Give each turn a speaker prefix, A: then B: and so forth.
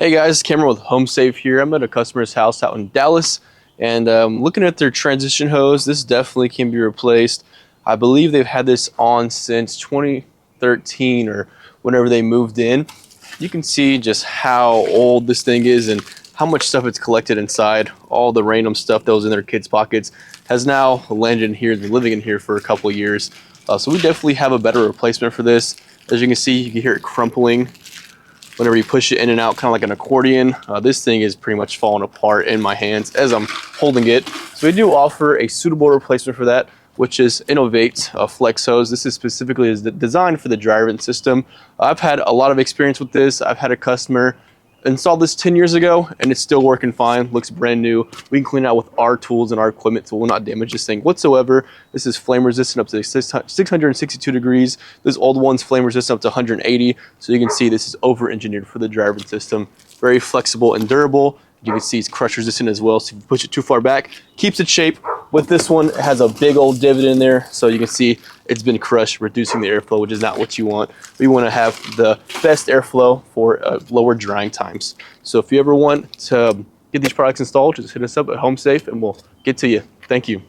A: Hey guys, Cameron with HomeSafe here. I'm at a customer's house out in Dallas, and looking at their transition hose. This definitely can be replaced. I believe they've had this on since 2013 or whenever they moved in. You can see just how old this thing is and how much stuff it's collected inside. All the random stuff that was in their kids' pockets has now landed in here. They're living in here for a couple of years. So we definitely have a better replacement for this. As you can see, you can hear it crumpling whenever you push it in and out, kind of like an accordion. This thing is pretty much falling apart in my hands as I'm holding it. So we do offer a suitable replacement for that, which is Innovate Flex Hose. This is specifically designed for the dryer vent system. I've had a lot of experience with this. I've had a customer installed this 10 years ago and it's still working fine, looks brand new. We can clean it out with our tools and our equipment, so we'll not damage this thing whatsoever. This is flame resistant up to 662 degrees. This old one's flame resistant up to 180. So you can see this is over engineered for the dryer vent system. Very flexible and durable. You can see it's crush resistant as well, so if you push it too far back, keeps its shape. With this one, it has a big old divot in there, so you can see it's been crushed, reducing the airflow, which is not what you want. We want to have the best airflow for lower drying times. So if you ever want to get these products installed, just hit us up at HomeSafe and we'll get to you. Thank you.